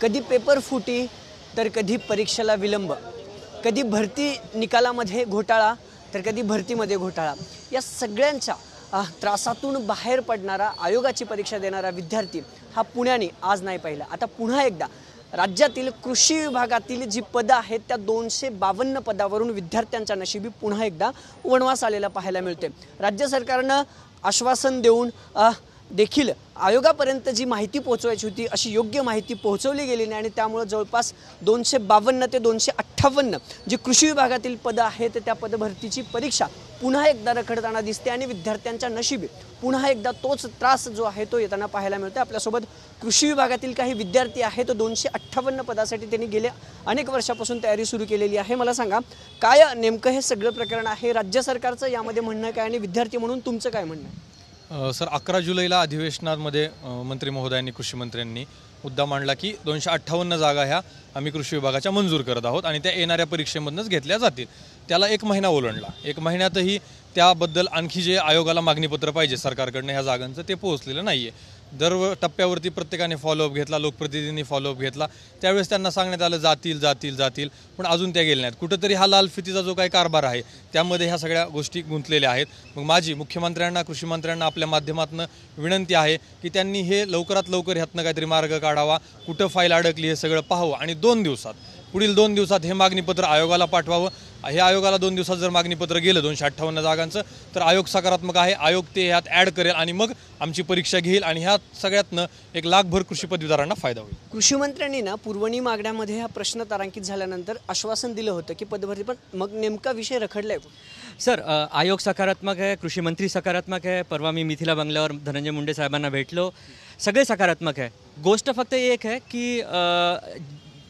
कधी पेपर फुटी तर कधी परीक्षेला विलंब, कधी भरती निकालामध्ये घोटाळा तर कधी भरतीमध्ये घोटाळा। या सगळ्यांच्या त्रासातून बाहेर पडणारा आयोगाची परीक्षा देणारा विद्यार्थी हा पुण्याने आज नाही पाहिला। आता पुन्हा एकदा राज्यातील कृषी विभागातील जी पदं आहेत त्या 252 पदावरून विद्यार्थ्यांच्या नशिबी पुन्हा एकदा वणवास आलेला पाहायला मिळते। राज्य सरकारनं आश्वासन देऊन देखील आयोगापर्यंत जी माहिती पोहोचवायची होती अशी योग्य माहिती पोहोचवली गेली नाही आणि त्यामुळे जवळपास 252 ते 258 जी कृषी विभागातील पदं आहेत त्या पदभरतीची परीक्षा पुन्हा एकदा रखडताना दिसते आणि विद्यार्थ्यांच्या नशिबी पुन्हा एकदा तोच त्रास जो आहे तो येताना पाहायला मिळतो। आपल्यासोबत कृषी विभागातील काही विद्यार्थी आहेत। 258 पदासाठी त्यांनी गेल्या अनेक वर्षापासून तयारी सुरू केलेली आहे। मला सांगा काय नेमकं हे सगळं प्रकरण आहे, राज्य सरकारचं यामध्ये म्हणणं काय आणि विद्यार्थी म्हणून तुमचं काय म्हणणं आहे? सर 11 जुलैला अधिवेशनामध्ये मंत्री महोदयांनी कृषी मंत्र्यांनी मुद्दा मांडला की 258 जागा ह्या आम्ही कृषी विभागाच्या मंजूर करत आहोत आणि त्या येणाऱ्या परीक्षेमधूनच घेतल्या जातील। त्याला 1 महिना ओलांडला। 1 महिन्यातही त्याबद्दल आणखी जे आयोगाला मागणीपत्र पाहिजे सरकारकडनं ह्या जागांचं ते पोहोचलेलं नाही आहे। दर टप्प्यावरती प्रत्येकाने फॉलोअप घेतला, लोकप्रतिनिधींनी फॉलोअप घेतला, त्यावेळेस त्यांना सांगण्यात आलं जातील पण अजून त्या गेल्या नाहीत। कुठंतरी हा लालफितीचा जो काही कारभार आहे त्यामध्ये ह्या सगळ्या गोष्टी गुंतलेल्या आहेत। मग माझी मुख्यमंत्र्यांना कृषी मंत्र्यांना आपल्या माध्यमातून विनंती आहे की त्यांनी हे लवकरात लवकर ह्यातनं काहीतरी मार्ग काढावा, कुठं फाईल अडकली हे सगळं पाहावं आणि पुढील 2 दिवसात हे मागणीपत्र आयोगाला पाठवावं। हे आयोगाला 2 दिवसात जर मागणीपत्र गेलं 258 जागांचं तर आयोग सकारात्मक आहे। आयोग ते ह्यात ॲड करेल आणि मग आमची परीक्षा घेईल आणि ह्या सगळ्यातनं 1 लाखभर कृषी पदवीधरांना फायदा होईल। कृषी मंत्र्यांनी पुरवणी मागण्यामध्ये हा प्रश्न तारांकित झाल्यानंतर आश्वासन दिलं होतं की पदभरती, पण मग नेमका विषय रखडलाय। सर आयोग सकारात्मक आहे, कृषी मंत्री सकारात्मक आहे। परवा मी मिथिला बंगल्यावर धनंजय मुंडे साहेबांना भेटलो, सगळे सकारात्मक आहे। गोष्ट फक्त एक आहे की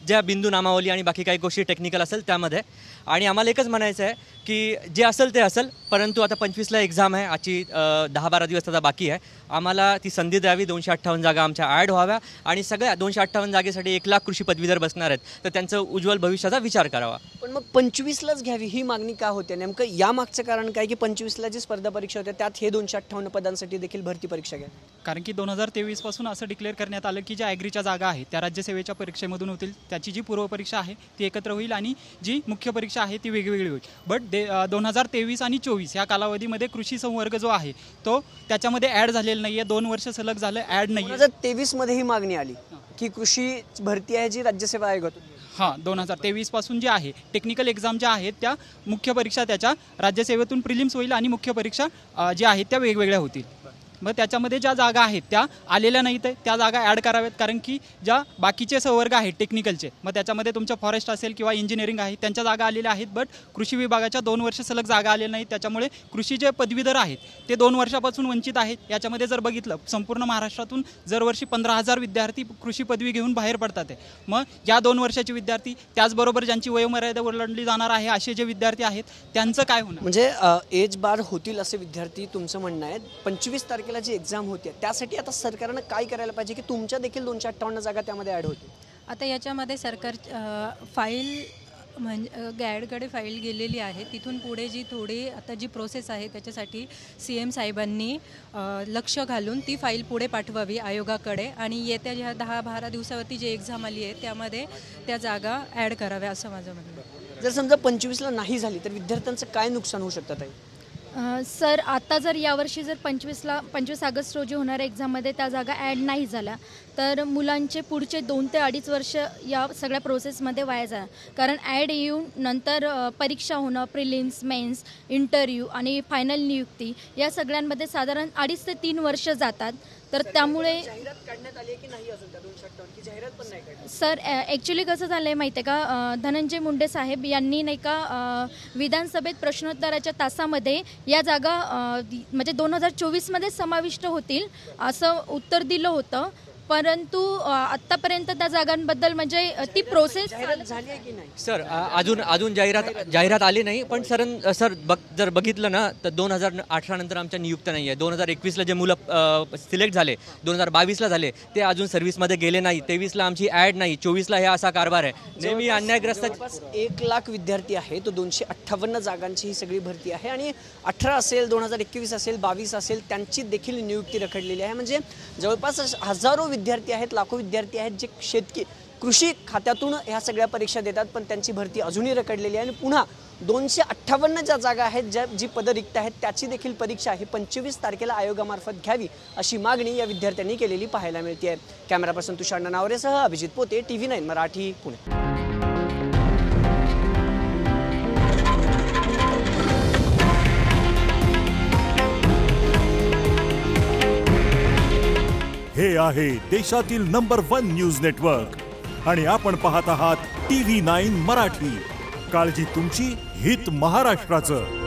ज्या बिंदू नामावली आणि बाकी काही गोष्टी टेक्निकल असेल त्यामध्ये, आणि आम्हाला एकच म्हणायचं आहे की जे असेल ते असेल, परंतु आता 25ला एक्झाम आहे, आजची 10-12 दिवस त्याचा बाकी आहे। आम्हाला ती संधी द्यावी, 258 जागा आमच्या ॲड व्हाव्या आणि सगळ्या 258 जागेसाठी 1 लाख कृषी पदवीधर बसणार आहेत, तर त्यांचं उज्ज्वल भविष्याचा विचार करावा। पण मग 25लाच घ्यावी ही मागणी का होते? नेमकं यामागचं कारण काय की 25ला जी स्पर्धा परीक्षा होत्या त्यात हे 258 पदांसाठी देखील भरती परीक्षा घ्या? कारण की 2023 पासून असं डिक्लेअर करण्यात आलं की ज्या ॲग्रीच्या जागा आहेत त्या राज्यसेवेच्या परीक्षेमधून होतील, त्याची जी पूर्वपरीक्षा आहे ती एकत्र होईल आणि जी मुख्य परीक्षा आहे ती वेगवेगळी होईल। बट 2023 आणि 24 या कालावधीमध्ये कृषी संवर्ग जो आहे तो त्याच्यामध्ये ॲड झालेला नाही आहे। 2 वर्ष सलग झालं ॲड नाही आहे। 2023 मध्ये ही मागणी आली की कृषी भरती आहे जी राज्यसेवा आयोगातून, हां 2023 पासून जे आहे टेक्निकल एक्झाम ज्या आहेत त्या मुख्य परीक्षा त्याच्या राज्यसेवेतून प्रिलिम्स होईल आणि मुख्य परीक्षा ज्या आहेत त्या वेगवेगळ्या होतील। मग त्याच्यामध्ये ज्या जागा आहेत त्या आलेल्या नाहीत आहे, त्या जागा ॲड कराव्यात। कारण की ज्या बाकीचे संवर्ग आहेत टेक्निकलचे, मग त्याच्यामध्ये तुमचं फॉरेस्ट असेल किंवा इंजिनिअरिंग आहे त्यांच्या जागा आलेल्या आहेत, बट कृषी विभागाच्या 2 वर्ष सलग जागा आलेल्या नाहीत। त्याच्यामुळे कृषी जे पदवीधर आहेत ते 2 वर्षापासून वंचित आहेत। याच्यामध्ये जर बघितलं संपूर्ण महाराष्ट्रातून दरवर्षी 15,000 विद्यार्थी कृषी पदवी घेऊन बाहेर पडतात आहे। मग या 2 वर्षाचे विद्यार्थी, त्याचबरोबर ज्यांची वयोमर्यादा ओलांडली जाणार आहे असे जे विद्यार्थी आहेत त्यांचं काय होणार? म्हणजे एज बार होतील असे विद्यार्थी तुमचं म्हणणं आहे। 25 तारखेला जी एक्झाम होती त्यासाठी आता सरकारनं काय करायला पाहिजे की तुमच्या देखील 258 जागा त्यामध्ये ॲड होतील? आता याच्यामध्ये सरकार फाईल म्हणजे गॅडकडे फाईल गेलेली आहे, तिथून पुढे जी आता जी प्रोसेस आहे त्याच्यासाठी CM साहेबांनी लक्ष घालून ती फाईल पुढे पाठवावी आयोगाकडे आणि येत्या ह्या 10-12 दिवसावरती जी एक्झाम आली आहे त्यामध्ये त्या जागा ॲड कराव्या असं माझं म्हणणं आहे। जर समजा 25ला नाही झाली तर विद्यार्थ्यांचं काय नुकसान होऊ शकतं? सर आता जर यावर्षी जर 25 ऑगस्ट रोजी होणाऱ्या एक्झाममध्ये त्या जागा ॲड नाही झाल्या तर मुलांचे पुढचे 2 ते 2.5 वर्ष या सगळ्या प्रोसेसमध्ये वाया जाणार। कारण ॲड येऊन नंतर परीक्षा होणं, प्रिलिम्स, मेन्स, इंटरव्ह्यू आणि फायनल नियुक्ती या सगळ्यांमध्ये साधारण 2.5 ते 3 वर्ष जातात। तर त्यामुळे सर ॲक्च्युली कसं झालं आहे माहिती आहे का, धनंजय मुंडे साहेब यांनी नाही का विधानसभेत प्रश्नोत्तराच्या तासामध्ये या जागा म्हणजे 2024मध्ये समाविष्ट होतील असं उत्तर दिलं होतं, परंतु आत्तापर्यंत त्या जागांबद्दल म्हणजे ती प्रोसेस झाली आहे की नाही? सर अजून जाहिरात आली नाही, पण सर जर बघितलं ना तर 2018 नंतर आमच्या नियुक्त नाही आहे। 2021ला जे मुलं सिलेक्ट झाले, 2022ला झाले ते अजून सर्व्हिसमध्ये गेले नाही, 23ला आमची ॲड नाही, 24ला हे असा कारभार आहे। नेहमी अन्यायग्रस्त 1 लाख विद्यार्थी आहे, तो 258 जागांची ही सगळी भरती आहे आणि 18 असेल, 2021 असेल, 22 असेल त्यांची देखील नियुक्ती रखडलेली आहे। म्हणजे जवळपास हजारो विद्यार्थी आहेत, लाखो विद्यार्थी आहेत जे कृषी खात्यातून ह्या सगळ्या परीक्षा देतात, पण त्यांची भरती अजूनही रखडलेली आहे आणि पुन्हा 258 ज्या जागा आहेत, जी पदं रिक्त आहेत, त्याची देखील परीक्षा ही 25 तारखेला आयोगामार्फत घ्यावी अशी मागणी या विद्यार्थ्यांनी केलेली पाहायला मिळते. कॅमेरा पर्सन तुषार ननावरेसह अभिजित पोते, TV9 मराठी, पुणे. हे आहे देशातील नंबर 1 न्यूज नेटवर्क आणि आपण पाहत आहात TV9 मराठी. काळजी तुमची, हित महाराष्ट्राचं.